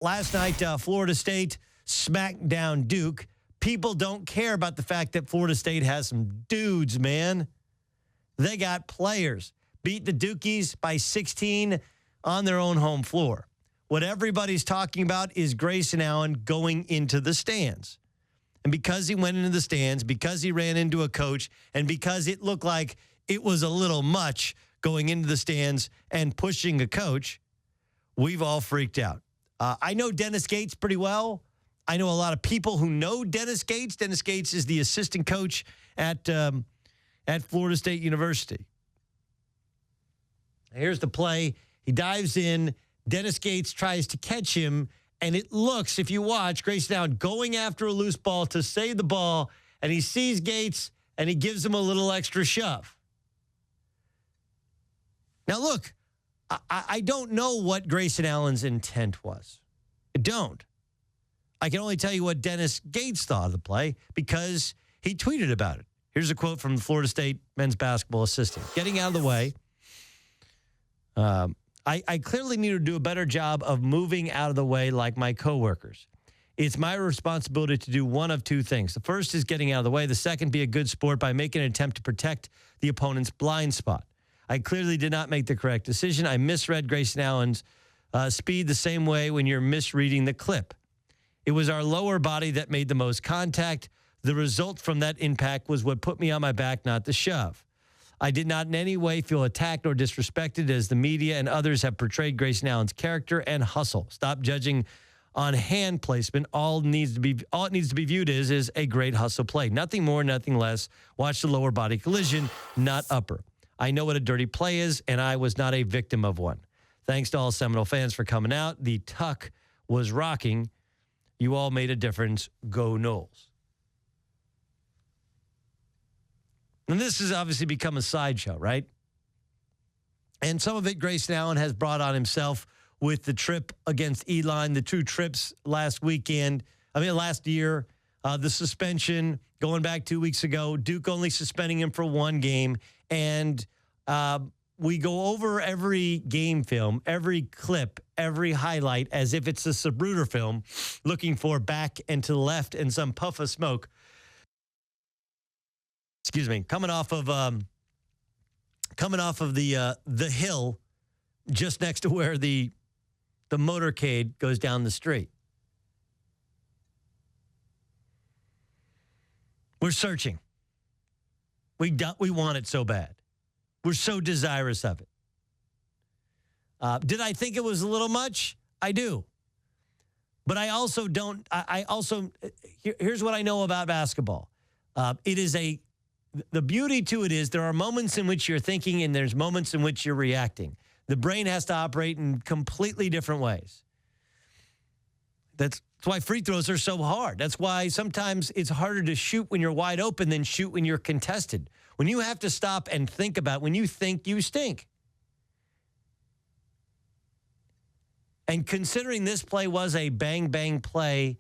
last night, Florida State smacked down Duke. People don't care about the fact that Florida State has some dudes, man. They got players. Beat the Dukies by 16 on their own home floor. What everybody's talking about is Grayson Allen going into the stands. And because he went into the stands, because he ran into a coach, and because it looked like it was a little much going into the stands and pushing a coach, we've all freaked out. I know Dennis Gates pretty well. I know a lot of people who know Dennis Gates. Dennis Gates is the assistant coach at Florida State University. Here's the play. He dives in. Dennis Gates tries to catch him, and it looks, if you watch, Grayson Allen going after a loose ball to save the ball, and he sees Gates, and he gives him a little extra shove. Now, look, I don't know what Grayson Allen's intent was. I don't. I can only tell you what Dennis Gates thought of the play because he tweeted about it. Here's a quote from the Florida State men's basketball assistant. Getting out of the way, I clearly need to do a better job of moving out of the way like my coworkers. It's my responsibility to do one of two things. The first is getting out of the way. The second, be a good sport by making an attempt to protect the opponent's blind spot. I clearly did not make the correct decision. I misread Grayson Allen's speed the same way when you're misreading the clip. It was our lower body that made the most contact. The result from that impact was what put me on my back, not the shove. I did not in any way feel attacked or disrespected as the media and others have portrayed Grayson Allen's character and hustle. Stop judging on hand placement. All it needs to be viewed is a great hustle play. Nothing more, nothing less. Watch the lower body collision, not upper. I know what a dirty play is, and I was not a victim of one. Thanks to all Seminole fans for coming out. The tuck was rocking. You all made a difference. Go Noles. And this has obviously become a sideshow, right? And some of it Grayson Allen has brought on himself with the trip against Elon, the 2 trips last year, the suspension going back 2 weeks ago, Duke only suspending him for 1 game. And we go over every game film, every clip, every highlight as if it's a Sabruder film, looking for back and to the left and some puff of smoke. Coming off of the hill just next to where the motorcade goes down the street. We're searching. We want it so bad. We're so desirous of it. Did I think it was a little much? I do. But I also don't. Here's what I know about basketball. The beauty to it is there are moments in which you're thinking and there's moments in which you're reacting. The brain has to operate in completely different ways. That's why free throws are so hard. That's why sometimes it's harder to shoot when you're wide open than shoot when you're contested. When you have to stop and think about, when you think, you stink. And considering this play was a bang-bang play,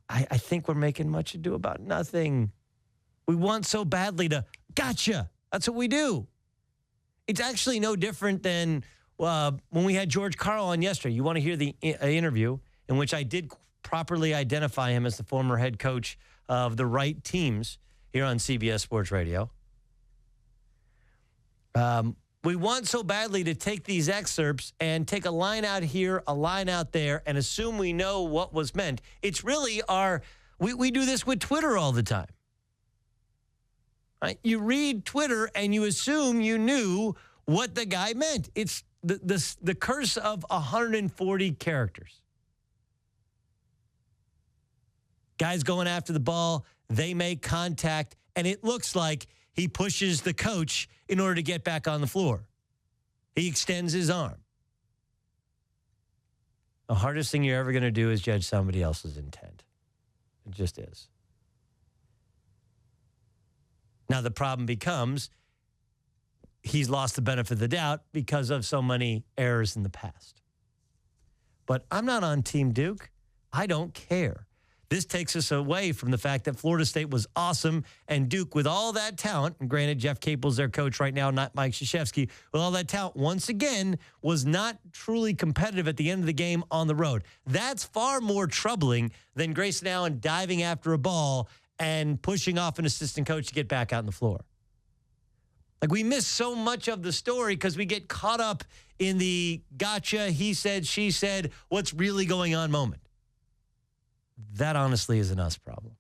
I think we're making much ado about nothing. We want so badly to, gotcha. That's what we do. It's actually no different than when we had George Karl on yesterday. You want to hear the interview in which I did properly identify him as the former head coach of the right teams here on CBS Sports Radio. We want so badly to take these excerpts and take a line out here, a line out there, and assume we know what was meant. It's really we do this with Twitter all the time. Right? You read Twitter and you assume you knew what the guy meant. It's the curse of 140 characters. Guys going after the ball, they make contact, and it looks like he pushes the coach in order to get back on the floor. He extends his arm. The hardest thing you're ever going to do is judge somebody else's intent. It just is. Now, the problem becomes he's lost the benefit of the doubt because of so many errors in the past. But I'm not on Team Duke. I don't care. This takes us away from the fact that Florida State was awesome and Duke, with all that talent, and granted, Jeff Capel's their coach right now, not Mike Krzyzewski, with all that talent, once again, was not truly competitive at the end of the game on the road. That's far more troubling than Grayson Allen diving after a ball and pushing off an assistant coach to get back out on the floor. Like, we miss so much of the story because we get caught up in the gotcha, he said, she said, what's really going on moment. That honestly is an us problem.